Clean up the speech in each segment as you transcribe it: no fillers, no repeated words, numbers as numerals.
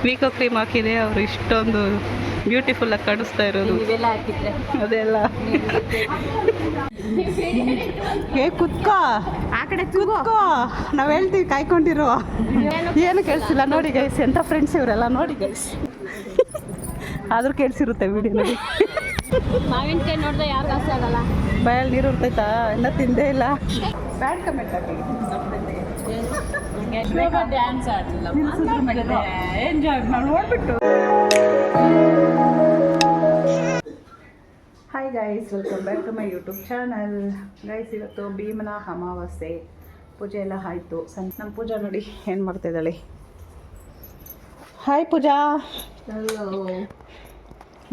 ವೀಕೋ cream ಹಾಕಿದೆ ಅವರು ಇಷ್ಟೊಂದು ಬ್ಯೂಟಿಫುಲ್ ಆಗಿ ಕಾಣಿಸ್ತಾ ಇರೋದು. ಅದೆಲ್ಲ ಏ ಕುತ್ಕೋ ಆ ಕಡೆ ಕುತ್ಕೋ, ನಾವು ಹೇಳ್ತೀವಿ ಕಾಯ್ಕೊಂಡಿರೋ. ಏನು ಕೇಳಿಸಿಲ್ಲ ನೋಡಿ ಗೈಸ್, ಎಂಥ ಫ್ರೆಂಡ್ಸ್ ಇವರೆಲ್ಲ ನೋಡಿ ಗೈಸ್. ಆದರೂ ಕೇಳಿಸಿರುತ್ತೆ ವಿಡಿಯೋ ನೋಡಿ. ಮಾವಿನಕಾಯಿ ನೋಡಿದ್ರೆ ಯಾರು ಕಾಸು ಆಗಲ್ಲ. ಬಾಯಲ್ಲಿ ನೀರು ಇರ್ತೈತಾ? ಎಲ್ಲ ತಿಂದೇ ಇಲ್ಲ. ಬ್ಯಾಡ್ ಕಮೆಂಟ್ ಹಾಕಿ. ಡ್ಯಾನ್ಸ್ ಆಡ್ತಿಲ್ಲ, ಎಂಜಾಯ್ ಮಾಡಿ ನೋಡ್ಬಿಟ್ಟು. Hi guys, welcome back to my YouTube channel. Guys, ಇವತ್ತು ಭೀಮನ ಅಮಾವಾಸ್ಯೆ, ಪೂಜೆ ಎಲ್ಲ ಆಯಿತು. ನಮ್ಮ ಪೂಜಾ ನೋಡಿ ಏನು ಮಾಡ್ತಿದ್ದಾಳೆ. ಹಾಯ್ ಪೂಜಾ.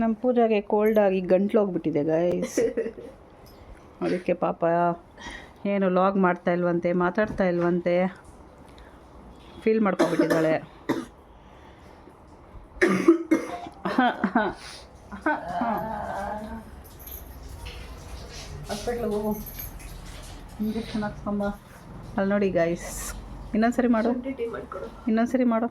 ನಮ್ಮ ಪೂಜಾಗೆ ಕೋಲ್ಡ್ ಆಗಿ ಗಂಟ್ಲು ಹೋಗ್ಬಿಟ್ಟಿದೆ ಗೈಸ್. ಅದಕ್ಕೆ ಪಾಪ ಏನು ಲಾಗ್ ಮಾಡ್ತಾ ಇಲ್ವಂತೆ, ಮಾತಾಡ್ತಾ ಇಲ್ವಂತೆ, ಫೀಲ್ ಮಾಡ್ಕೊಬಿಟ್ಟಿದ್ದಾಳೆ. ಹಾಸ್ಪಿಟ್ಲಿಗೆ ಹೋಗು, ಇಂಜೆಕ್ಷನ್ ಹಾಕ್ಸ್ಕೊಂಬ. ಅಲ್ಲಿ ನೋಡಿ ಗೈಸ್, ಇನ್ನೊಂದ್ಸರಿ ಮಾಡು, ಇನ್ನೊಂದ್ಸರಿ ಮಾಡು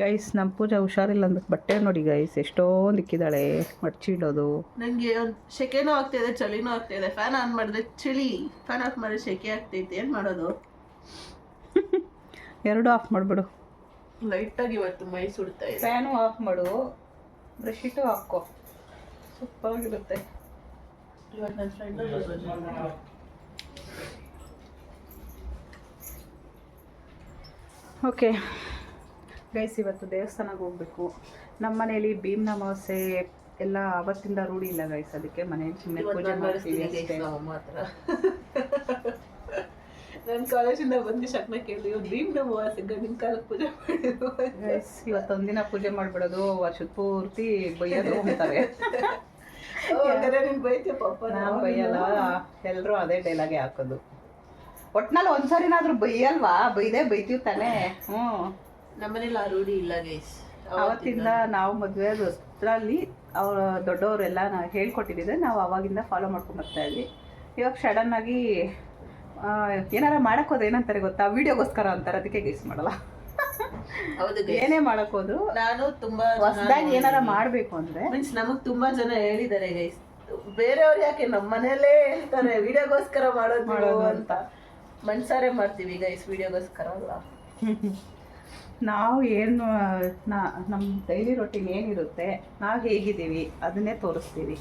ಗೈಸ್. ನಮ್ಮ ಪೂಜಾ ಹುಷಾರಿಲ್ಲ ಅಂದ್ಬಿಟ್ಟು ಬಟ್ಟೆ ನೋಡಿ ಗೈಸ್ ಎಷ್ಟೊಂದು ಇಕ್ಕಿದ್ದಾಳೆ ಮಡ್ಚಿಡೋದು. ನನಗೆ ಸೆಕೆನೂ ಆಗ್ತಿದೆ, ಚಳಿನೂ ಆಗ್ತಿದೆ. ಫ್ಯಾನ್ ಆನ್ ಮಾಡಿದ್ರೆ ಚಳಿ, ಫ್ಯಾನ್ ಆಫ್ ಮಾಡಿದ್ರೆ ಸೆಕೆ ಆಗ್ತೈತೆ. ಏನು ಮಾಡೋದು? ಎರಡೂ ಆಫ್ ಮಾಡಿಬಿಡು. ಲೈಟಾಗಿ ಇವತ್ತು ಮೈ ಸುಡ್ತಾ ಇದೆ. ಫ್ಯಾನು ಆಫ್ ಮಾಡು, ಬ್ರಷಿಟು ಹಾಕೋ, ಸೂಪರಾಗಿರುತ್ತೆ. ಇವತ್ತು ನನ್ನ ಫ್ರೆಂಡ್ ಓಕೆ ಗೈಸ್, ಇವತ್ತು ದೇವಸ್ಥಾನಕ್ಕೆ ಹೋಗ್ಬೇಕು. ನಮ್ಮ ಮನೇಲಿ ಭೀಮ್ನ ಅಮಾವಾಸ್ಯೆ ಎಲ್ಲ ಅವತ್ತಿಂದ ರೂಢಿ ಇಲ್ಲ ಗೈಸ್, ಅದಕ್ಕೆ ಮನೇಲಿ ಸುಮ್ಮನೆ ಪೂಜೆ ಮಾಡ್ತೀವಿ ಅಷ್ಟೇ. ನನ್ನ ಕಾಲೇಜಿಂದ ಬಂದು ಶಕ್ನ ಕೇಳಿದೆ, ಇವತ್ತು ಭೀಮ್ನ ಅಮಾವಾಸ್ಯೆ ಗಂಡಿನ ಕಾಲಕ್ಕೆ ಪೂಜೆ ಮಾಡಿದ್ರು ಗೈಸ್. ಇವತ್ತೊಂದಿನ ಪೂಜೆ ಮಾಡಿಬಿಡೋದು, ವರ್ಷದ ಪೂರ್ತಿ ಬೈಯೋದು ಅಂತಾರೆ. ನೀನು ಬೈತೀಯ ಪಾಪ? ನಾವು ಬೈಯಲ್ಲ, ಎಲ್ಲರೂ ಅದೇ ಡೈಲಾಗೆ ಹಾಕೋದು. ಒಟ್ನಲ್ಲಿ ಒಂದ್ಸರಿನಾದ್ರೂ ಬೈಯಲ್ವಾ? ಬೈದೇ ಬೈತೀವಿ ತಾನೇ. ನಮ್ಮನೇಲಿ ಆ ರೂಢಿ ಇಲ್ಲ ಗೈಸ್. ಅವತ್ತಿಂದ ನಾವು ಮದುವೆ ಹೊಸದ್ರಲ್ಲಿ ಅವ್ರ ದೊಡ್ಡವರೆಲ್ಲ ಹೇಳ್ಕೊಟ್ಟಿದ್ದೆ, ನಾವು ಅವಾಗಿಂದ ಫಾಲೋ ಮಾಡ್ಕೊಂಡು ಬರ್ತಾ ಇದ್ವಿ. ಇವಾಗ ಸಡನ್ ಆಗಿ ಏನಾರ ಮಾಡಕ್ ಹೋದ್ರೆ ಏನಂತಾರೆ ಗೊತ್ತಾ, ವಿಡಿಯೋಗೋಸ್ಕರ ಅಂತಾರೆ, ಅದಕ್ಕೆ ಗೈಸ್ ಮಾಡಲ್ಲ. ಹೌದು, ಏನೇ ಮಾಡಕ್ ಹೋದ್ರು ನಾನು ತುಂಬಾ ಹೊಸದಾಗಿ ಏನಾರ ಮಾಡ್ಬೇಕು ಅಂದ್ರೆ ಮೀನ್ಸ್ ನಮಗ್ ತುಂಬಾ ಜನ ಹೇಳಿದ್ದಾರೆ ಗೈಸ್, ಬೇರೆಯವ್ರು ಯಾಕೆ ನಮ್ಮ ಮನೇಲೇ ಹೇಳ್ತಾರೆ ವಿಡಿಯೋಗೋಸ್ಕರ ಮಾಡೋದು ಅಂತ. ಮನ್ಸಾರೆ ಮಾಡ್ತೀವಿ ಗೈಸ್, ವಿಡಿಯೋಗೋಸ್ಕರ ಅಲ್ಲ. ನಾವು ಏನು ನಮ್ಮ ಡೈಲಿ ರೊಟೀನ್ ಏನಿರುತ್ತೆ, ನಾವು ಹೇಗಿದ್ದೀವಿ ಅದನ್ನೇ ತೋರಿಸ್ತೀವಿ.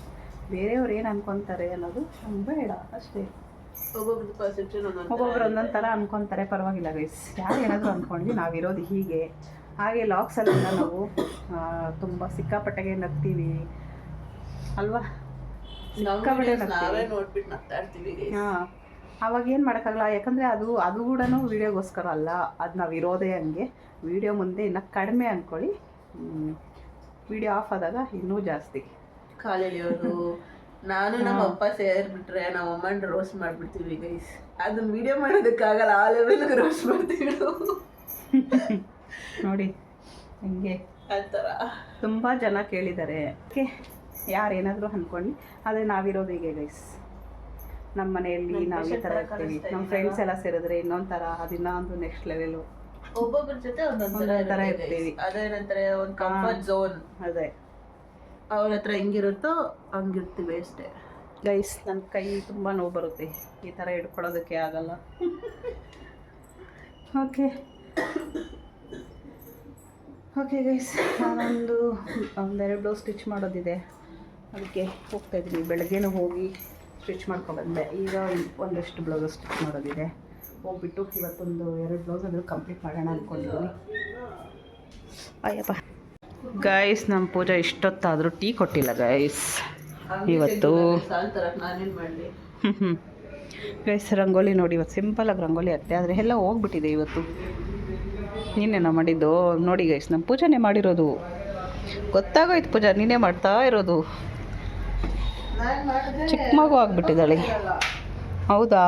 ಬೇರೆಯವ್ರು ಏನು ಅನ್ಕೊತಾರೆ ಅನ್ನೋದು ಬೇಡ ಅಷ್ಟೇ. ಒಬ್ಬೊಬ್ರದ್ದು ಪರ್ಸೆಪ್ಷನ್ ಒಬ್ಬೊಬ್ರು ಒಂದೊಂದು ಥರ ಅನ್ಕೊತಾರೆ, ಪರವಾಗಿಲ್ಲ ಗೈಸ್. ಯಾರು ಏನಾದರೂ ಅಂದ್ಕೊಂಡ್ವಿ, ನಾವಿರೋದು ಹೀಗೆ. ಹಾಗೆ ಲಾಗ್ಸಲ್ಲೆಲ್ಲ ನಾವು ತುಂಬ ಸಿಕ್ಕಾಪಟ್ಟೆಗೆ ನಗ್ತೀವಿ ಅಲ್ವಾ? ನಾವೇ ನೋಡ್ಬಿಟ್ಟು ನಗ್ತಾಡ್ತೀವಿ. ಹಾಂ, ಅವಾಗ ಏನು ಮಾಡೋಕ್ಕಾಗಲ್ಲ, ಯಾಕಂದರೆ ಅದು ಕೂಡ ವೀಡಿಯೋಗೋಸ್ಕರ ಅಲ್ಲ, ಅದು ನಾವು ಇರೋದೇ ಹಂಗೆ. ವೀಡಿಯೋ ಮುಂದೆ ಇನ್ನು ಕಡಿಮೆ ಅಂದ್ಕೊಳ್ಳಿ, ವೀಡಿಯೋ ಆಫ್ ಆದಾಗ ಇನ್ನೂ ಜಾಸ್ತಿ ಕಾಲೆಳೆಯೋದು. ನಾನು ನಮ್ಮ ಅಪ್ಪ ಸೇರ್ಬಿಟ್ರೆ ನಮ್ಮ ಅಮ್ಮನ ರೋಸ್ಟ್ ಮಾಡ್ಬಿಡ್ತೀವಿ ಗೈಸ್. ಅದನ್ನ ವಿಡಿಯೋ ಮಾಡೋದಕ್ಕಾಗಲ್ಲ, ಆ ಲೆವೆಲ್ಗೆ ರೋಸ್ಟ್ ಮಾಡ್ತೀವಿ ನೋಡಿ. ಹಂಗೆ ಆ ಥರ ತುಂಬ ಜನ ಕೇಳಿದ್ದಾರೆ, ಓಕೆ ಯಾರು ಏನಾದರೂ ಅಂದ್ಕೊಂಡು. ಆದರೆ ನಾವಿರೋದು ಹೀಗೆ ಗೈಸ್. ನಮ್ಮ ಮನೆಯಲ್ಲಿ ನಾವು ಈ ಥರ ಇರ್ತೀವಿ, ನಮ್ಮ ಫ್ರೆಂಡ್ಸ್ ಎಲ್ಲ ಸೇರಿದ್ರೆ ಇನ್ನೊಂದು ಥರ, ಅದಿನ್ನೊಂದು ನೆಕ್ಸ್ಟ್ ಲೆವೆಲು. ಒಬ್ಬೊಬ್ಬರ ಜೊತೆ ಒಂದೊಂದು ಥರ ಇರ್ತೀವಿ. ಅದೇನಂತಾರೆ ಒಂದು ಕಂಫರ್ಟ್ ಝೋನ್. ಅದೇ ಅವ್ರ ಹತ್ರ ಹೆಂಗಿರುತ್ತೋ ಹಂಗಿರ್ತೀವಿ ಅಷ್ಟೇ ಗೈಸ್. ನನ್ನ ಕೈ ತುಂಬ ನೋವು ಬರುತ್ತೆ, ಈ ಥರ ಹಿಡ್ಕೊಳ್ಳೋದಕ್ಕೆ ಆಗಲ್ಲ. ಓಕೆ ಓಕೆ ಗೈಸ್, ಒಂದೆರಡು ಬ್ಲೌಸ್ ಸ್ಟಿಚ್ ಮಾಡೋದಿದೆ, ಅದಕ್ಕೆ ಹೋಗ್ತಾಯಿದ್ದೀನಿ. ಬೆಳಗ್ಗೆನೂ ಹೋಗಿ ಸ್ಟಿಚ್ ಮಾಡ್ಕೊಬಂದೆ. ಈಗ ಒಂದಷ್ಟು ಬ್ಲೌಸ್ ಸ್ಟಿಚ್ ಮಾಡೋದಿದೆ, ಹೋಗ್ಬಿಟ್ಟು ಇವತ್ತೊಂದು 2 ಬ್ಲೌಸ್ ಆದರೂ ಕಂಪ್ಲೀಟ್ ಮಾಡೋಣ ಅಂದ್ಕೊಂಡಿದ್ದೀನಿ. ಅಯ್ಯಪ್ಪ ಗೈಸ್, ನಮ್ಮ ಪೂಜಾ ಇಷ್ಟೊತ್ತಾದರೂ ಟೀ ಕೊಟ್ಟಿಲ್ಲ ಗೈಸ್ ಇವತ್ತು. ನಾನೇನು ಮಾಡಲಿ ಗೈಸ್, ರಂಗೋಲಿ ನೋಡಿ, ಇವತ್ತು ಸಿಂಪಲಾಗಿ ರಂಗೋಲಿ ಹಾಕ್ತೆ, ಆದರೆ ಎಲ್ಲ ಹೋಗ್ಬಿಟ್ಟಿದೆ ಇವತ್ತು. ನೀನೇನೋ ಮಾಡಿದ್ದು ನೋಡಿ ಗೈಸ್, ನಮ್ಮ ಪೂಜಾನೇ ಮಾಡಿರೋದು. ಗೊತ್ತಾಗೋಯ್ತು ಪೂಜಾ ನೀನೇ ಮಾಡ್ತಾ ಇರೋದು. ಚಿಕ್ಕ ಮಗು ಆಗ್ಬಿಟ್ಟಿದ್ದಾಳೆ. ಹೌದಾ?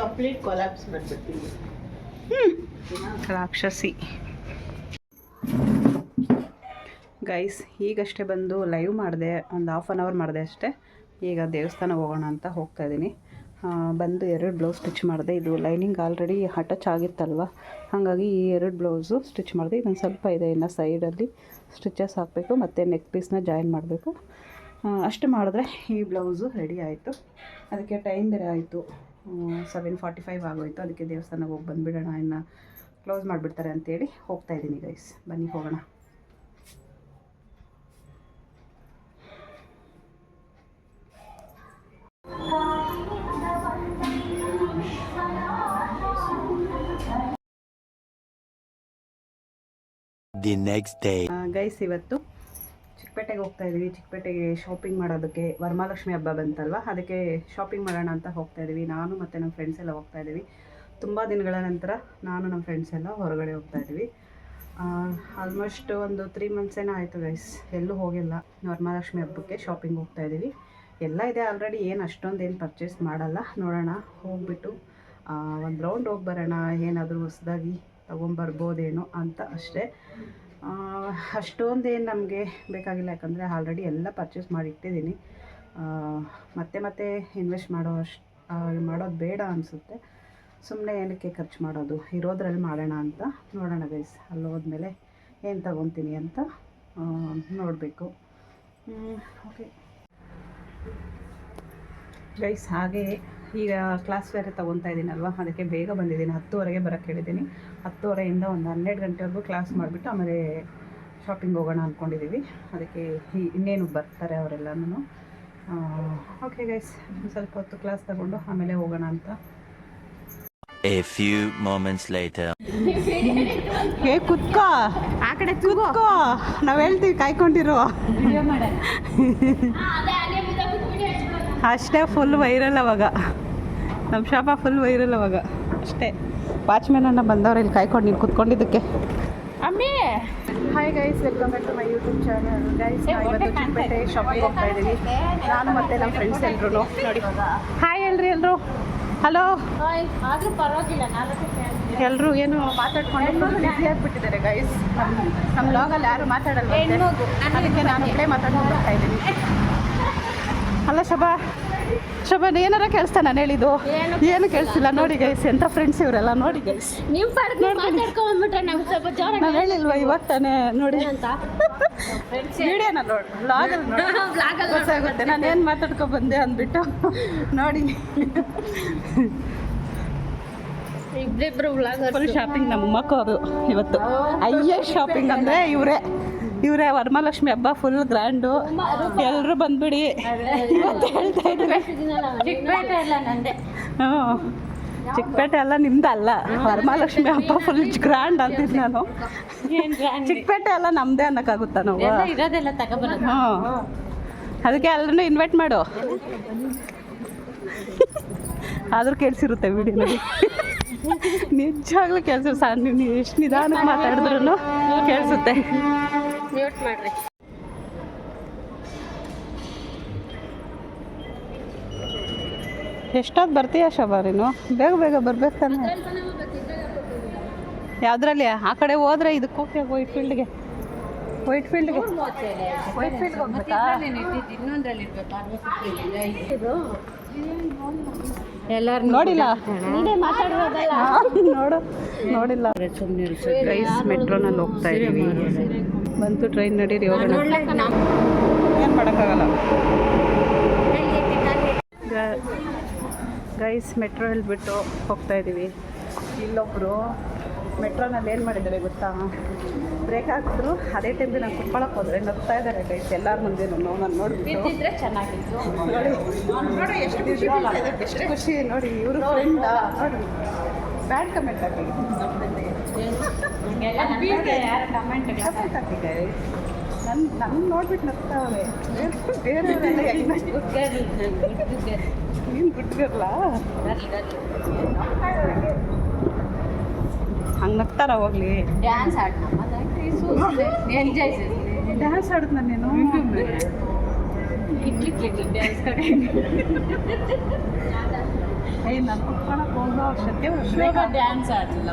ಕಂಪ್ಲೀಟ್ ಕೊಲಾಪ್ಸ್ ಮಾಡಿಬಿಡ್ತೀವಿ. ರಾಕ್ಷಸಿ ಗೈಸ್. ಈಗಷ್ಟೇ ಬಂದು ಲೈವ್ ಮಾಡಿದೆ, ಒಂದು 1/2 hour ಮಾಡಿದೆ ಅಷ್ಟೇ. ಈಗ ದೇವಸ್ಥಾನಕ್ಕೆ ಹೋಗೋಣ ಅಂತ ಹೋಗ್ತಾಯಿದ್ದೀನಿ. ಬಂದು 2 ಬ್ಲೌಸ್ ಸ್ಟಿಚ್ ಮಾಡಿದೆ. ಇದು ಲೈನಿಂಗ್ ಆಲ್ರೆಡಿ ಅಟ್ಯಾಚ್ ಆಗಿತ್ತಲ್ವ, ಹಾಗಾಗಿ ಈ 2 ಬ್ಲೌಸು ಸ್ಟಿಚ್ ಮಾಡಿದೆ. ಇದೊಂದು ಸ್ವಲ್ಪ ಇದೆ, ಇನ್ನು ಸೈಡಲ್ಲಿ ಸ್ಟಿಚಸ್ ಹಾಕಬೇಕು ಮತ್ತು ನೆಕ್ ಪೀಸ್ನ ಜಾಯಿನ್ ಮಾಡಬೇಕು. ಅಷ್ಟು ಮಾಡಿದ್ರೆ ಈ ಬ್ಲೌಸು ರೆಡಿ ಆಯಿತು. ಅದಕ್ಕೆ ಟೈಮ್ ಬೇರೆ ಆಯಿತು, 7:45 ಆಗೋಯಿತು. ಅದಕ್ಕೆ ದೇವಸ್ಥಾನಕ್ಕೆ ಹೋಗಿ ಬಂದುಬಿಡೋಣ, ಇನ್ನು ಕ್ಲೋಸ್ ಮಾಡಿಬಿಡ್ತಾರೆ ಅಂತೇಳಿ ಹೋಗ್ತಾಯಿದ್ದೀನಿ ಗೈಸ್. ಬನ್ನಿ ಹೋಗೋಣ. The next day. ಗೈಸ್, ಇವತ್ತು ಚಿಕ್ಕಪೇಟೆಗೆ ಹೋಗ್ತಾ ಇದ್ದೀವಿ. ಚಿಕ್ಕಪೇಟೆಗೆ ಶಾಪಿಂಗ್ ಮಾಡೋದಕ್ಕೆ ವರಮಹಾಲಕ್ಷ್ಮಿ ಹಬ್ಬ ಬಂತಲ್ವ, ಅದಕ್ಕೆ ಶಾಪಿಂಗ್ ಮಾಡೋಣ ಅಂತ ಹೋಗ್ತಾ ಇದ್ದೀವಿ. ನಾನು ಮತ್ತು ನಮ್ಮ ಫ್ರೆಂಡ್ಸ್ ಎಲ್ಲ ಹೋಗ್ತಾ ಇದ್ದೀವಿ. ತುಂಬ ದಿನಗಳ ನಂತರ ನಾನು ನಮ್ಮ ಫ್ರೆಂಡ್ಸ್ ಎಲ್ಲ ಹೊರಗಡೆ ಹೋಗ್ತಾ ಇದ್ದೀವಿ. ಆಲ್ಮೋಸ್ಟ್ ಒಂದು 3 months ಏನೋ ಆಯಿತು ಗೈಸ್, ಎಲ್ಲೂ ಹೋಗಿಲ್ಲ. ವರಮಹಾಲಕ್ಷ್ಮಿ ಹಬ್ಬಕ್ಕೆ ಶಾಪಿಂಗ್ ಹೋಗ್ತಾ ಇದ್ದೀವಿ. ಎಲ್ಲ ಇದೆ ಆಲ್ರೆಡಿ, ಏನು ಅಷ್ಟೊಂದೇನು ಪರ್ಚೇಸ್ ಮಾಡಲ್ಲ. ನೋಡೋಣ, ಹೋಗ್ಬಿಟ್ಟು ಒಂದು ರೌಂಡ್ ಹೋಗಿ ಬರೋಣ, ಏನಾದರೂ ಹೊಸದಾಗಿ ತೊಗೊಂಬರ್ಬೋದೇನೋ ಅಂತ ಅಷ್ಟೇ. ಅಷ್ಟೊಂದೇನು ನಮಗೆ ಬೇಕಾಗಿಲ್ಲ, ಯಾಕಂದರೆ ಆಲ್ರೆಡಿ ಎಲ್ಲ ಪರ್ಚೇಸ್ ಮಾಡಿ ಇಟ್ಟಿದ್ದೀನಿ. ಮತ್ತೆ ಇನ್ವೆಸ್ಟ್ ಮಾಡೋದು ಬೇಡ ಅನಿಸುತ್ತೆ. ಸುಮ್ಮನೆ ಏನಕ್ಕೆ ಖರ್ಚು ಮಾಡೋದು, ಇರೋದ್ರಲ್ಲಿ ಮಾಡೋಣ ಅಂತ. ನೋಡೋಣ ಗೈಸ್, ಅಲ್ಲಿ ಹೋದ್ಮೇಲೆ ಏನು ತಗೊತೀನಿ ಅಂತ ನೋಡಬೇಕು. ಓಕೆ ಗೈಸ್, ಹಾಗೆ ಈಗ ಕ್ಲಾಸ್ ಬೇರೆ ತೊಗೊತಾ ಇದ್ದೀನಲ್ವ, ಅದಕ್ಕೆ ಬೇಗ ಬಂದಿದ್ದೀನಿ. 10:30ಗೆ ಬರೋಕ್ಕೆ ಹೇಳಿದ್ದೀನಿ. 10:30ಯಿಂದ ಒಂದು 12 ಗಂಟೆವರೆಗೂ ಕ್ಲಾಸ್ ಮಾಡಿಬಿಟ್ಟು ಆಮೇಲೆ ಶಾಪಿಂಗ್ ಹೋಗೋಣ ಅಂದ್ಕೊಂಡಿದ್ದೀವಿ. ಅದಕ್ಕೆ ಇನ್ನೇನು ಬರ್ತಾರೆ ಅವರೆಲ್ಲನೂ. ಓಕೆ ಗೈಸ್, ಸ್ವಲ್ಪ ಹೊತ್ತು ಕ್ಲಾಸ್ ತಗೊಂಡು ಆಮೇಲೆ ಹೋಗೋಣ ಅಂತ. A few moments later. ಕುತ್ಕೋ, ಆ ಕಡೆ ಕೂತ್ಕೋ, ನಾವು ಹೇಳ್ತೀವಿ, ಕಾಯ್ಕೊಂಡಿರೋ. ಅಷ್ಟೇ, ಫುಲ್ ವೈರಲ್ ಅವಾಗ ನಮ್ಮ ಶಾಪ, ಫುಲ್ ವೈರಲ್ ಅವಾಗ ಅಷ್ಟೇ. ವಾಚ್ಮ್ಯಾನ್ ಅಣ್ಣ ಬಂದವ್ರು ಇಲ್ಲಿ ಕಾಯ್ಕೊಂಡು ನೀನು ಕುತ್ಕೊಂಡಿದ್ದಕ್ಕೆ. ಅಮ್ಮಿ, hi guys, welcome back to my YouTube channel. Guys, ಇವತ್ತು ಚಿಕ್ಕಪೇಟೆ ಶಾಪಿಂಗ್ ಹೋಗ್ತಾ ಇದ್ದೀವಿ, ನಾನು ಮತ್ತು ನಮ್ಮ ಫ್ರೆಂಡ್ಸ್ ಎಲ್ಲರೂ. ನೋಡಿ, ಹಾಯ್ ಹೇಳ್ರಿ ಎಲ್ಲರೂ. ಹಲೋ. ಆದರೂ ಪರವಾಗಿಲ್ಲ, ಎಲ್ಲರೂ ಏನು ಮಾತಾಡ್ಕೊಂಡು ಬಿಸಿ ಆಗಿಬಿಟ್ಟಿದ್ದಾರೆ ಗೈಸ್. ನಮ್ಮ ಲಾಗಲ್ಲಿ ಯಾರು ಮಾತಾಡಲ್ಲ, ಅದಕ್ಕೆ ನಾನು ಒಬ್ಬಳೇ ಮಾತಾಡ್ಕೊಂಡು ಬರ್ತಾ ಇದ್ದೀನಿ. ಅಲ್ಲ ಶಬಾ ಏನಾರ ಕೇಳಿಸ್ತಾ ನಾನು ಹೇಳಿದ್ದು? ಏನು ಕೇಳಿಸಿಲ್ಲ. ನೋಡಿ ಗೈಸ್, ಎಂಥ ಫ್ರೆಂಡ್ಸ್ ಇವರೆಲ್ಲ. ನೋಡಿ ಗೈಸ್, ನೀವು ಮಾತಾಡ್ಕೊಂಡ್ಬಿಟ್ರೆ ನಮ್ಗೆ ಸ್ವಲ್ಪ ಜೋರ. ನಾನು ಹೇಳಿಲ್ವಾ ಇವಾಗ ತಾನೇ? ನೋಡಿ ವಿಡಿಯೋನ ನೋಡಿ, ಬ್ಲಾಗಲ್ಲಿ ನೋಡಿ ಗೊತ್ತಾಗುತ್ತೆ ನಾನು ಏನು ಮಾತಾಡ್ಕೊ ಬಂದೆ ಅಂದ್ಬಿಟ್ಟು. ನೋಡಿ, ಇಬ್ಬರಿಬ್ರು ಫುಲ್ ಶಾಪಿಂಗ್. ನಮ್ಮ ಮಕ್ಕಳು ಇವತ್ತು ಹೈಯೆಸ್ಟ್ ಶಾಪಿಂಗ್ ಅಂದರೆ ಇವರೇ. ವರಮಹಾಲಕ್ಷ್ಮಿ ಹಬ್ಬ ಫುಲ್ ಗ್ರ್ಯಾಂಡು, ಎಲ್ಲರೂ ಬಂದ್ಬಿಡಿ ಇವತ್ತು ಹೇಳ್ತಾ ಇದ್ದಾರೆ. ಚಿಕ್ಕಪೇಟೆ ಎಲ್ಲ ನಂದೆ. ಚಿಕ್ಕಪೇಟೆ ಎಲ್ಲ ನಿಮ್ದಲ್ಲ, ವರಮಹಾಲಕ್ಷ್ಮಿ ಹಬ್ಬ ಫುಲ್ ಗ್ರ್ಯಾಂಡ್ ಅಂತಿದ್ದು ನಾನು. ಚಿಕ್ಕಪೇಟೆ ಎಲ್ಲ ನಮ್ಮದೇ ಅನ್ನೋಕ್ಕಾಗುತ್ತಾ ನಾವು? ಇರೋದೆಲ್ಲ ತಗೊಬರೋದು. ಅದಕ್ಕೆ ಎಲ್ಲರೂ ಇನ್ವೈಟ್ ಮಾಡು. ಆದರೂ ಕೇಳಿಸಿರುತ್ತೆ ವಿಡಿಯೋನಲ್ಲಿ, ನಿಜವಾಗ್ಲೂ ಕೇಳಿಸಿರುತ್ತೆ. ನೀವು ಎಷ್ಟು ನಿಧಾನಕ್ಕೆ ಮಾತಾಡಿದ್ರು ಕೇಳಿಸುತ್ತೆ. ಮ್ಯೂಟ್ ಮಾಡ್ರಿ. ಎಷ್ಟೊತ್ತು ಬರ್ತೀಯ ಶಬಾ ನೀನು? ಬೇಗ ಬರ್ಬೇಕು ತಾನೆ. ಯಾವುದ್ರಲ್ಲಿ? ಆ ಕಡೆ ಹೋದ್ರೆ ಇದಕ್ಕೆ ಹೋಗ್ತೀಯ, ವೈಟ್ ಫೀಲ್ಡ್ಗೆ ಹೋಗ್ಬೇಕಾ? ಎಲ್ಲರೂ ನೋಡಿಲ್ಲ, ನೋಡಿಲ್ಲ. ಗೈಸ್, ಮೆಟ್ರೋನಲ್ಲಿ ಹೋಗ್ತಾ ಇದ್ದೀವಿ. ಬಂತು ಟ್ರೈನ್, ನಡೀರಿ ಹೋಗೋಣ. ಏನು ಮಾಡೋಕ್ಕಾಗಲ್ಲ ಗೈಸ್. ಮೆಟ್ರೋ ಹೇಳ್ಬಿಟ್ಟು ಹೋಗ್ತಾ ಇದ್ದೀವಿ. ಇಲ್ಲೊಬ್ಬರು ಮೆಟ್ರೋನಲ್ಲಿ ಏನು ಮಾಡಿದ್ದಾರೆ ಗೊತ್ತಾ? ಬ್ರೇಕ್ ಹಾಕಿದ್ರು, ಅದೇ ಟೈಮ್ಗೆ ನಾನು ಕುತ್ಕೊಳ್ಳೋಕೆ ಹೋದರೆ ನಗ್ತಾ ಇದ್ದಾರೆ ಗೈಸ್ ಎಲ್ಲರ ಮುಂದೆ. ನಾನು ನೋಡಿಬಿಟ್ಟಿದ್ರೆ ಚೆನ್ನಾಗಿತ್ತು. ನೋಡಿ ಎಷ್ಟು ಖುಷಿ ನೋಡಿ. ಇವರು ಫ್ರೆಂಡಾ? ನೋಡಿ, ಬ್ಯಾಡ್ ಕಮೆಂಟ್ ಹಾಕಿ ಗೈಸ್. ನನ್ನ ನೋಡ್ಬಿಟ್ಟು ನಗ್ತಾವೆ ಬೇರೆಯವರೆಲ್ಲ. ನೀನು ಬಿಟ್ಟಿರಲ್ಲ, ಹಂಗೆ ನಗ್ತಾರ. ಹೋಗ್ಲಿ, ಡ್ಯಾನ್ಸ್ ಡ್ಯಾನ್ಸ್ ಆಡುದು ನಾನೇನು ನಾನು ಕುತ್ಕೊಳಕ್ಕೆ ಹೋಗೋ ಅವಶ್ಯಕತೆ ಡ್ಯಾನ್ಸ್ ಆಡ್ತಿಲ್ಲ.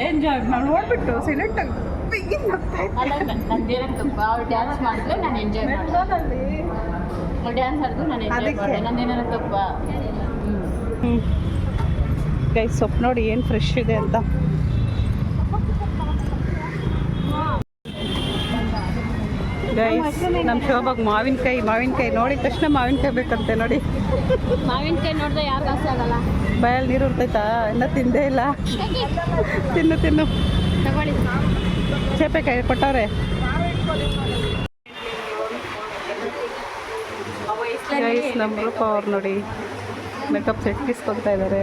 ಎಂಜಾಯ್ ನಾನು ನೋಡ್ಬಿಟ್ಟು ಸೈಲೆಂಟಾಗಿ ನಂದೇನಂತಪ್ಪ ಅವ್ರು ಡ್ಯಾನ್ಸ್ ಮಾಡಿದ್ರೆ ನಾನು ಎಂಜಾಯ್ ಮೆಟ್ರೋನಲ್ಲಿ ಡ್ಯಾನ್ಸ್ ಆಡಿದ್ರು ನಾನು ಎಂಜಾಯ್ ಅದಕ್ಕೆ. ಮಾಡಿದೆ ನಂದೇನಾರ ತಪ್ಪ ಗೈಸ್ ಸೊಪ್ಪು ನೋಡಿ ಏನು ಫ್ರೆಶ್ ಇದೆ ಅಂತ. ಗೈಸ್ ನಮ್ಮ ಶೋಭಾಗ ಮಾವಿನಕಾಯಿ ನೋಡಿದ ತಕ್ಷಣ ಮಾವಿನಕಾಯಿ ಬೇಕಂತೆ ನೋಡಿ. ಮಾವಿನಕಾಯಿ ನೋಡಿದ್ರೆ ಯಾರಿಗೂ ಆಸೆ ಆಗಲ್ಲ. ಬಾಯಲ್ಲಿ ನೀರು ಉರ್ತೈತಾ? ಇನ್ನೂ ತಿಂದೇ ಇಲ್ಲ. ತಿನ್ನು ತಗೊಳ್ಳಿ. ಚೇಪೆಕಾಯಿ ಕೊಟ್ಟವ್ರೆ. ಗೈಸ್ ನಮ್ಮ ರೂಪ ಅವ್ರು ನೋಡಿ ಮೇಕಪ್ ಸೆಟ್ ಇಸ್ಕೊತಾ ಇದ್ದಾರೆ.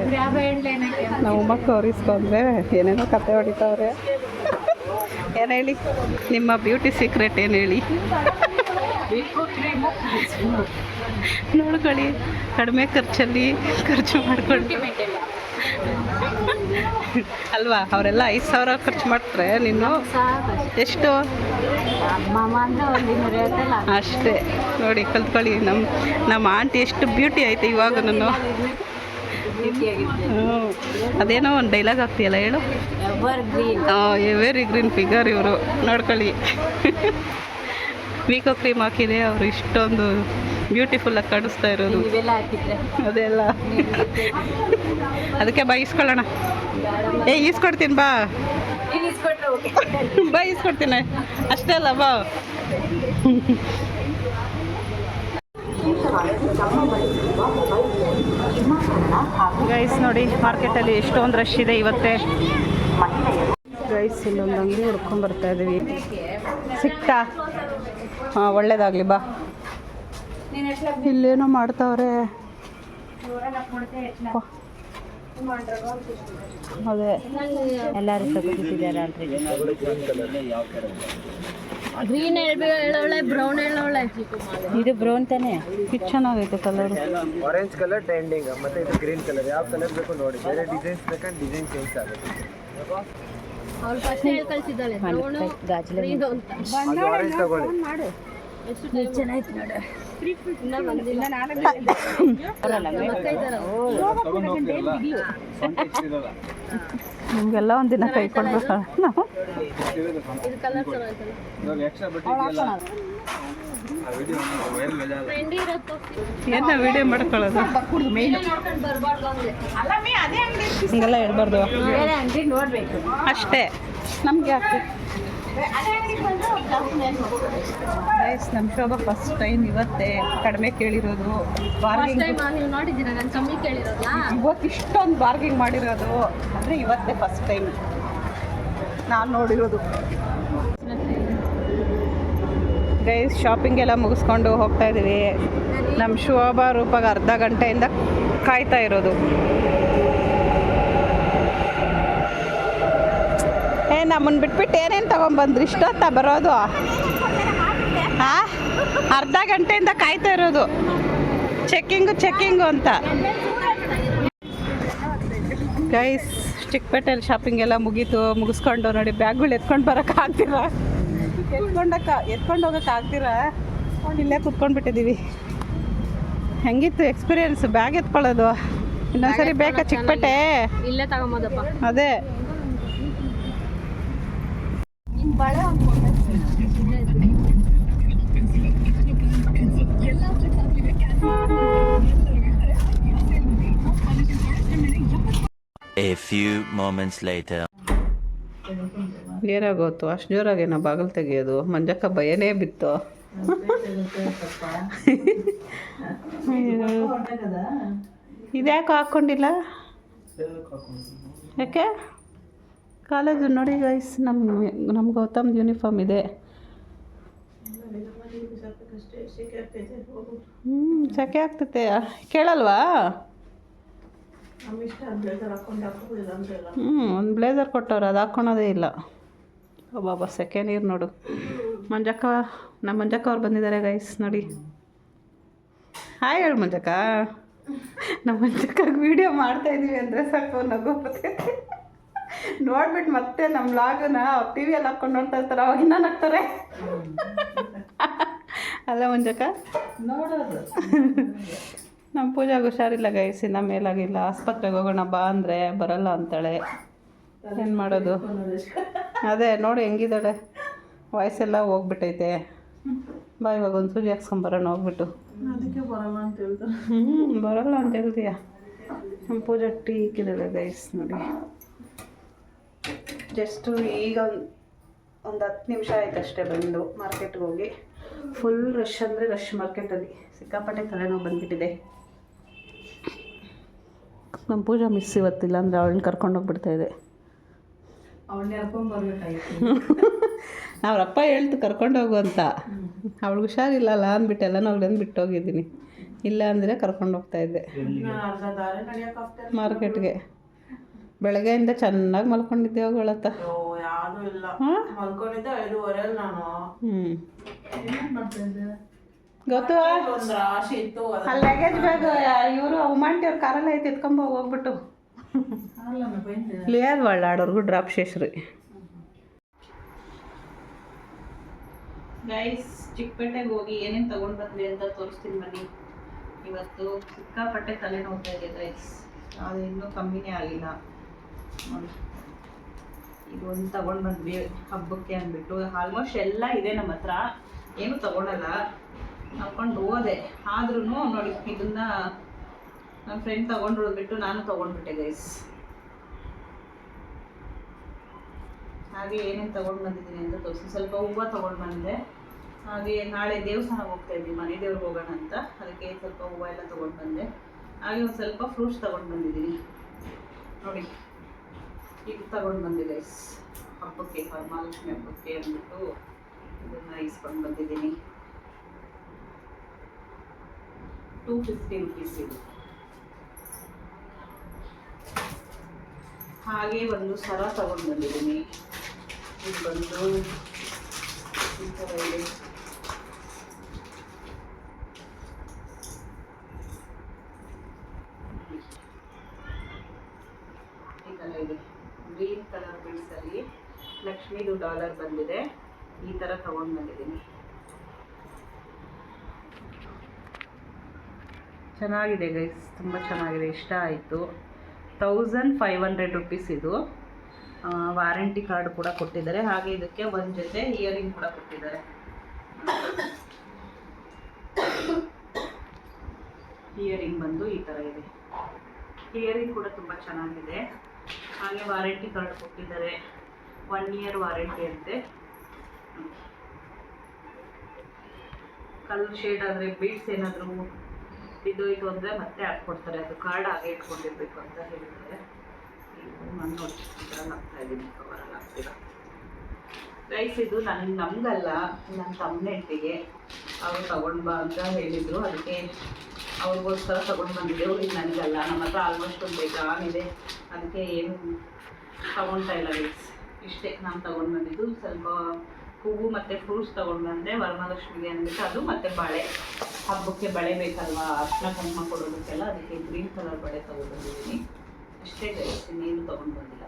ನಾವು ಉಮ್ಮಕ್ಕ ಅವ್ರು ಇಸ್ಕೊಂಡ್ರೆ ಏನೇನೋ ಕತೆ ಹೊಡಿತಾವ್ರೆ. ಏನು ಹೇಳಿ ನಿಮ್ಮ ಬ್ಯೂಟಿ ಸೀಕ್ರೆಟ್ ಏನು ಹೇಳಿ? ನೋಡ್ಕೊಳ್ಳಿ, ಕಡಿಮೆ ಖರ್ಚಲ್ಲಿ ಖರ್ಚು ಮಾಡ್ಕೊಂಡು ಅಲ್ವಾ? ಅವರೆಲ್ಲ 5,000 ಖರ್ಚು ಮಾಡ್ತಾರೆ, ನೀನು ಎಷ್ಟು? ಮಾಮ ಅಂದ್ರೆ ಒಂದು 250 ಅಷ್ಟೇ ನೋಡಿ, ಕಲ್ತ್ಕೊಳ್ಳಿ. ನಮ್ಮ ಆಂಟಿ ಎಷ್ಟು ಬ್ಯೂಟಿ ಐತೆ ಇವಾಗ. ನಾನು ಅದೇನೋ ಒಂದು ಡೈಲಾಗ್ ಆಗ್ತೀಯಲ್ಲ, ಹೇಳು. ಎವರಿ ಗ್ರೀನ್ ಫಿಗರ್ ಇವರು, ನೋಡ್ಕೊಳ್ಳಿ. ವೀಕೋ ಕ್ರೀಮ್ ಹಾಕಿದೆ, ಅವರು ಇಷ್ಟೊಂದು ಬ್ಯೂಟಿಫುಲ್ಲಾಗಿ ಕಾಣಿಸ್ತಾ ಇರೋದು. ಇವೆಲ್ಲ ಹಾಕಿದ್ರೆ ಅದೆಲ್ಲ ಅದಕ್ಕೆ ಬಾ ಈಸ್ಕೊಳ್ಳೋಣ. ಈಸ್ಕೊಡ್ತೀನಿ ಬಾ. ಬಾ ಈಸ್ಕೊಡ್ತೀನಿ ಅಷ್ಟೇ ಅಲ್ಲ, ಬಾ. ಗೈಸ್ ನೋಡಿ, ಮಾರ್ಕೆಟಲ್ಲಿ ಎಷ್ಟೊಂದು ರಶ್ ಇದೆ ಇವತ್ತೇ. ಗೈಸ್ ಇಲ್ಲೊಂದು ಅಂಗಡಿ ಹುಡ್ಕೊಂಡು ಬರ್ತಾ ಇದ್ದೀವಿ. ಸಿಕ್ತಾ? ಹಾಂ, ಒಳ್ಳೇದಾಗಲಿ ಬಾ. ಇಲ್ಲೇನೋ ಮಾಡ್ತಾವ್ರೆ. ಅದೇ ಎಲ್ಲರೂ ತಗೋತಿದ್ದಾರೆ ಆಲ್ರೆಡಿ. ಗ್ರೀನ್ ಹೇಳೋಳೆ, ಬ್ರೌನ್ ಹೇಳೋಳೆ. ಇದು ಬ್ರೌನ್ ತಾನೇ? ಇದು ಚೆನ್ನಾಗೈತೆ ಕಲರ್. ಆರೆಂಜ್ ಕಲರ್ ಟ್ರೆಂಡಿಂಗ್, ಮತ್ತೆ ಇದು ಗ್ರೀನ್ ಕಲರ್. ಯಾವ ಕಲರ್ ಬೇಕು ನೋಡಿ, ಬೇರೆ ಡಿಸೈನ್ಸ್ ಬೇಕಂದ್ರೆ ಡಿಸೈನ್ ಚೇಂಜ್ ಆಗುತ್ತೆ. ಅವ್ಳು ಫಸ್ಟ್ ಹೇಳಿ ಕಳಿಸಿದ್ದಾಳೆ ಗ್ರೀನ್ ಅಂತ. ಅದು ಆರೆಂಜ್ ತಗೊಳ್ಳಿ. ಎಷ್ಟು ಚೆನ್ನಾಗಿತ್ತು ನೋಡು. ಇನ್ನ ಬಂದಿಲ್ಲ. ನಿಮಗೆಲ್ಲ ಒಂದಿನ ಕೈ ಕೊಡ್ಬೇಕಲ್ಲ ನಾವು. ಇದು ಕಲರ್ ಏನು ವಿಡಿಯೋ ಮಾಡ್ಕೊಳ್ಳೋದು ಹಿಂಗೆಲ್ಲ ಹೇಳ್ಬಾರ್ದು ಅಂಗಡಿ ನೋಡ್ಬೇಕು ಅಷ್ಟೇ. ನಮಗೆ ಯಾಕೆ ನಮ್ಮ ಶೋಭಾ ಫಸ್ಟ್ ಟೈಮ್ ಇವತ್ತೇ ಕಡಿಮೆ ಕೇಳಿರೋದು. ಬಾರ್ಗಿಂಗ್ ನೀವು ನೋಡಿದ್ದೀರಾ? ನಾನು ಕಮ್ಮಿ ಕೇಳಿರೋದಾ? ಇವತ್ತು ಇಷ್ಟೊಂದು ಬಾರ್ಗಿಂಗ್ ಮಾಡಿರೋದು ಅಂದರೆ ಇವತ್ತೇ ಫಸ್ಟ್ ಟೈಮ್ ನಾನು ನೋಡಿರೋದು. ಗೈಸ್ ಶಾಪಿಂಗ್ ಎಲ್ಲ ಮುಗಿಸ್ಕೊಂಡು ಹೋಗ್ತಾ ಇದ್ದೀವಿ. ನಮ್ಮ ಶೋಭಾ ರೂಪಾಗ ಅರ್ಧ ಗಂಟೆಯಿಂದ ಕಾಯ್ತಾ ಇರೋದು. ನಮ್ಮನ್ನು ಬಿಟ್ಬಿಟ್ಟು ಏನೇನು ತೊಗೊಂಬಂದ್ರಿ? ಇಷ್ಟೊತ್ತ ಬರೋದು? ಹಾಂ, ಅರ್ಧ ಗಂಟೆಯಿಂದ ಕಾಯ್ತಾ ಇರೋದು. ಚೆಕ್ಕಿಂಗು ಅಂತ. ಗೈಸ್ ಚಿಕ್ಕಪೇಟೆಯಲ್ಲಿ ಶಾಪಿಂಗ್ ಎಲ್ಲ ಮುಗಿಸ್ಕೊಂಡು ನೋಡಿ, ಬ್ಯಾಗ್ಗಳು ಎತ್ಕೊಂಡು ಬರೋಕ್ಕಾಗ್ತೀರ? ಎತ್ಕೊಂಡು ಹೋಗೋಕ್ಕಾಗ್ತೀರ? ಇಲ್ಲೇ ಕುತ್ಕೊಂಡ್ಬಿಟ್ಟಿದ್ದೀವಿ. ಹೆಂಗಿತ್ತು ಎಕ್ಸ್ಪೀರಿಯನ್ಸ್ ಬ್ಯಾಗ್ ಎತ್ಕೊಳ್ಳೋದು? ಇನ್ನೊಂದ್ಸರಿ ಬೇಕಾ ಚಿಕ್ಕಪೇಟೆ? ಇಲ್ಲೇ ತಗೊಂಬೋದಪ್ಪ. ಅದೇ A few moments later. ಏನಾಗೋತು ಅಷ್ಟು ಜೋರಾಗೇನೋ ಬಾಗಿಲು ತೆಗಿಯೋದು? ಮಂಜಕ್ಕ ಭಯನೇ ಬಿತ್ತು. ಇದ್ಯಾಕೆ ಹಾಕ್ಕೊಂಡಿಲ್ಲ? ಯಾಕೆ? ಕಾಲೇಜು ನೋಡಿ ಗೈಸ್, ನಮ್ಮ ಗೌತಮ್ದು ಯೂನಿಫಾರ್ಮ್ ಇದೆ. ಸೆಕೆ ಆಗ್ತೈತೆ. ಕೇಳಲ್ವಾ? ಒಂದು ಬ್ಲೇಸರ್ ಕೊಟ್ಟವ್ರು, ಅದು ಹಾಕ್ಕೊಳೋದೇ ಇಲ್ಲ. ಬಾಬಾ ಸೆಕೆ ನೀರು ನೋಡು. ನಮ್ಮ ಮಂಜಕ್ಕ ಅವ್ರು ಬಂದಿದ್ದಾರೆ ಗೈಸ್ ನೋಡಿ. ಹಾಯ್ ಹೇಳು ಮಂಜಕ್ಕ. ನಮ್ಮ ಮಂಜಕ್ಕಾಗಿ ವೀಡಿಯೋ ಮಾಡ್ತಾಯಿದ್ದೀವಿ ಅಂದರೆ ಸಾಕು ನಗು ಬರ್ತೈತೆ. ನೋಡ್ಬಿಟ್ಟು ಮತ್ತೆ ನಮ್ಮ ಲಾಗನ್ನ ಟಿ ವಿಯಲ್ಲಿ ಹಾಕ್ಕೊಂಡು ನೋಡ್ತಾ ಇರ್ತಾರೆ, ಅವಾಗ ಇನ್ನೂ ನಗ್ತಾರೆ ಅಲ್ಲ ಮಂಜಕ್ಕ? ನೋಡೋದು. ನಮ್ಮ ಪೂಜಾಗೆ ಹುಷಾರಿಲ್ಲ ಗೈಸ್, ಇನ್ನ ಮೇಲಾಗಿಲ್ಲ. ಆಸ್ಪತ್ರೆಗೆ ಹೋಗೋಣ ಬಾ ಅಂದರೆ ಬರಲ್ಲ ಅಂತಾಳೆ. ಏನು ಮಾಡೋದು? ಅದೇ ನೋಡಿ ಹೆಂಗಿದ್ದಾಳೆ, ವಾಯ್ಸೆಲ್ಲ ಹೋಗ್ಬಿಟ್ಟೈತೆ. ಬಾ ಇವಾಗ ಒಂದು ಸೂಜಿ ಹಾಕ್ಸ್ಕೊಂಬರೋಣ ಹೋಗ್ಬಿಟ್ಟು. ಅದಕ್ಕೆ ಬರಲ್ಲ ಅಂತ ಹೇಳ್ತಾರೆ. ಬರಲ್ಲ ಅಂತ ಹೇಳ್ತೀಯ. ನಮ್ಮ ಪೂಜೆ ಟೀ ಇಕ್ಕಿದ್ದಾಳೆ ಗೈಸ್ ನೋಡಿ. ಜಸ್ಟು ಈಗ ಒಂದು 10 ನಿಮಿಷ ಆಯ್ತು ಅಷ್ಟೇ ಬಂದು ಮಾರ್ಕೆಟ್ಗೆ ಹೋಗಿ. ಫುಲ್ ರಶ್ ಅಂದರೆ ರಶ್ ಮಾರ್ಕೆಟಲ್ಲಿ. ಸಿಕ್ಕಾಪಟ್ಟೆ ತಲೆನೋವು ಬಂದುಬಿಟ್ಟಿದೆ. ನಮ್ಮ ಪೂಜಾ ಮಿಸ್ ಇವತ್ತಿಲ್ಲ ಅಂದರೆ ಅವಳನ್ನ ಕರ್ಕೊಂಡೋಗ್ಬಿಡ್ತಾ ಇದೆ. ಅವಳನ್ನ ಕರ್ಕೊಂಡ್ಬರ್ಬೇಕಾಗಿತ್ತು. ಅವ್ರಪ್ಪ ಹೇಳ್ತು ಕರ್ಕೊಂಡೋಗು ಅಂತ. ಅವಳಿಗೆ ಹುಷಾರಿಲ್ಲಲ್ಲ ಅಂದ್ಬಿಟ್ಟು ಎಲ್ಲ ನಾವು ಬಿಟ್ಟು ಹೋಗಿದ್ದೀನಿ. ಇಲ್ಲ ಅಂದರೆ ಕರ್ಕೊಂಡೋಗ್ತಾ ಇದ್ದೆ ಅರ್ಧ ದಾರಿ ನಡೆಯೋಕ್ಕಾಗ್ತಾರೆ ಮಾರ್ಕೆಟ್ಗೆ. ಬೆಳಗ್ಗೆಯಿಂದ ಚೆನ್ನಾಗಿ ಮಲ್ಕೊಂಡಿದ್ದೆ ಹೋಗಳತ್ತ. ಯಾವುದೂ ಇಲ್ಲ, ಮಲ್ಕೊಂಡಿದ್ದೆ 5:30 ನಾನು. ಗೊತ್ತು ಒಂದು ರಾಶಿ ಇತ್ತು. ಅಲ್ಲಿ ಲಗೇಜ್ ಬ್ಯಾಗ್ ಇವರು ಉಮಾಂಟಿ ಅವ್ರ ಕಾರಲ್ಲಿ ಐತೆ ಎತ್ಕೊಂಬ ಹೋಗ್ಬಿಟ್ಟು ಲಿಯಾದ್ ಒಳ್ಳಾಡೋರ್ಗು ಡ್ರಾಪ್ ಶೇಷ್ರಿ. ಗೈಸ್ ಚಿಕ್ಕಪೇಟೆಗೆ ಹೋಗಿ ಏನೇನು ತೊಗೊಂಡು ಬಂದ್ವಿ ಅಂತ ತೋರಿಸ್ತೀನಿ ಬನ್ನಿ. ಇವತ್ತು ಸಿಕ್ಕಾಪಟ್ಟೆ ತಲೆ ನೋಡ್ತಾ ಇದೆ ಗೈಸ್. ಅದು ಇನ್ನೂ ಕಮ್ಮಿನೇ ಆಗಿಲ್ಲ ನೋಡಿ. ಇದು ಒಂದು ತೊಗೊಂಡು ಬಂದ್ವಿ ಹಬ್ಬಕ್ಕೆ ಅಂದ್ಬಿಟ್ಟು. ಆಲ್ಮೋಸ್ಟ್ ಎಲ್ಲ ಇದೆ ನಮ್ಮ ಹತ್ರ, ಏನು ತೊಗೊಳಲ್ಲ. ಹಾಕೊಂಡು ಹೋದೆ ಆದ್ರೂ ನೋಡಿ ಇದನ್ನ ನನ್ನ ಫ್ರೆಂಡ್ ತೊಗೊಂಡ್ಬಿಟ್ಟು ನಾನು ತೊಗೊಂಡ್ಬಿಟ್ಟೆ ಗೈಸ್. ಹಾಗೆ ಏನೇನು ತೊಗೊಂಡು ಬಂದಿದ್ದೀನಿ ಅಂತ ತೋರಿಸಿ. ಸ್ವಲ್ಪ ಹೂವು ತೊಗೊಂಡು ಬಂದೆ. ಹಾಗೆ ನಾಳೆ ದೇವಸ್ಥಾನಕ್ಕೆ ಹೋಗ್ತಾ ಇದ್ವಿ, ಮನೆ ದೇವ್ರಿಗೆ ಹೋಗೋಣ ಅಂತ. ಅದಕ್ಕೆ ಸ್ವಲ್ಪ ಹೂವು ಎಲ್ಲ ತೊಗೊಂಡು ಬಂದೆ. ಹಾಗೆ ಒಂದು ಸ್ವಲ್ಪ ಫ್ರೂಟ್ಸ್ ತೊಗೊಂಡು ಬಂದಿದ್ದೀನಿ ನೋಡಿ. ಇದು ತೊಗೊಂಡು ಬಂದೆ ಗೈಸ್ ಹಬ್ಬಕ್ಕೆ, ವರಮಹಾಲಕ್ಷ್ಮಿ ಹಬ್ಬಕ್ಕೆ ಅಂದ್ಬಿಟ್ಟು ಇದನ್ನು ಇಸ್ಕೊಂಡು ಬಂದಿದ್ದೀನಿ. 250 rupees ಇದು. ಹಾಗೆ ಒಂದು ಸರ ತಗೊಂಡು ಬಂದಿದ್ದೀನಿ. ಇದು ಬಂದು ಈ ಥರ ಇದೆ. ಈ ಥರ ಇದೆ, ಗ್ರೀನ್ ಕಲರ್ ಬೀಡ್ಸಲ್ಲಿ ಲಕ್ಷ್ಮೀದು ಡಾಲರ್ ಬಂದಿದೆ. ಈ ಥರ ತಗೊಂಡು ಬಂದಿದ್ದೀನಿ. ಚೆನ್ನಾಗಿದೆ ಗೈಸ್, ತುಂಬ ಚೆನ್ನಾಗಿದೆ, ಇಷ್ಟ ಆಯಿತು. 1500 rupees ಇದು. ವಾರಂಟಿ ಕಾರ್ಡ್ ಕೂಡ ಕೊಟ್ಟಿದ್ದಾರೆ. ಹಾಗೆ ಇದಕ್ಕೆ ಒಂದು ಜೊತೆ ಇಯರಿಂಗ್ ಕೂಡ ಕೊಟ್ಟಿದ್ದಾರೆ. ಇಯರಿಂಗ್ ಬಂದು ಈ ಥರ ಇದೆ. ಇಯರಿಂಗ್ ಕೂಡ ತುಂಬ ಚೆನ್ನಾಗಿದೆ. ಹಾಗೆ ವಾರಂಟಿ ಕಾರ್ಡ್ ಕೊಟ್ಟಿದ್ದಾರೆ, 1 year ವಾರಂಟಿ ಅಂತೆ. ಕಲರ್ ಶೇಡ್ ಆದರೆ ಬೀಡ್ಸ್ ಏನಾದರೂ ಬಿದ್ದೋಯ್ತು ಅಂದರೆ ಮತ್ತೆ ಹಾಕ್ಕೊಡ್ತಾರೆ. ಅದು ಕಾರ್ಡ್ ಹಾಗೆ ಇಟ್ಕೊಂಡಿರ್ಬೇಕು ಅಂತ ಹೇಳಿದ್ದಾರೆ. ನಾನು ನೋಡಿ ಇದರಲ್ಲಿ ಹಾಕ್ತಾಯಿದ್ದೀನಿ, ಕವರಲ್ಲಿ ಹಾಕ್ತೀರ ಗೈಸ್. ಇದು ನಮಗಲ್ಲ, ನನ್ನ ತಮ್ಮನೆಂಟಿಗೆ ಅವರು ತಗೊಂಡು ಬಾ ಅಂತ ಹೇಳಿದರು. ಅದಕ್ಕೆ ಅವ್ರಿಗೋಸ್ಕರ ತೊಗೊಂಡು ಬಂದಿದ್ದೆವು. ಇದು ನನಗಲ್ಲ, ನಮ್ಮ ಹತ್ರ ಆಲ್ಮೋಸ್ಟ್ ಒಂದು ಬೇಜಾನಿದೆ. ಅದಕ್ಕೆ ಏನು ತೊಗೊಳ್ತಾ ಇಲ್ಲ ಗೈಸ್. ಇಷ್ಟೇ ನಾನು ತೊಗೊಂಡು ಬಂದಿದ್ದು. ಸ್ವಲ್ಪ ಹೂವು ಮತ್ತು ಫ್ರೂಟ್ಸ್ ತೊಗೊಂಡು ಬಂದೆ ವರಮಹಾಲಕ್ಷ್ಮಿಗೆ ಅಂದ್ಬಿಟ್ಟು. ಅದು ಮತ್ತು ಬಳೆ, ಹಬ್ಬಕ್ಕೆ ಬಳೆ ಬೇಕಲ್ವಾ, ಅರ್ಶಿನ ಕುಂಕುಮ ಕೊಡೋದಕ್ಕೆಲ್ಲ. ಅದಕ್ಕೆ ಗ್ರೀನ್ ಕಲರ್ ಬಳೆ ತೊಗೊಂಡು ಬಂದಿದ್ದೀನಿ. ಅಷ್ಟೇ ಗೈಸ್, ಇನ್ನೇನು ತೊಗೊಂಡು ಬಂದಿಲ್ಲ.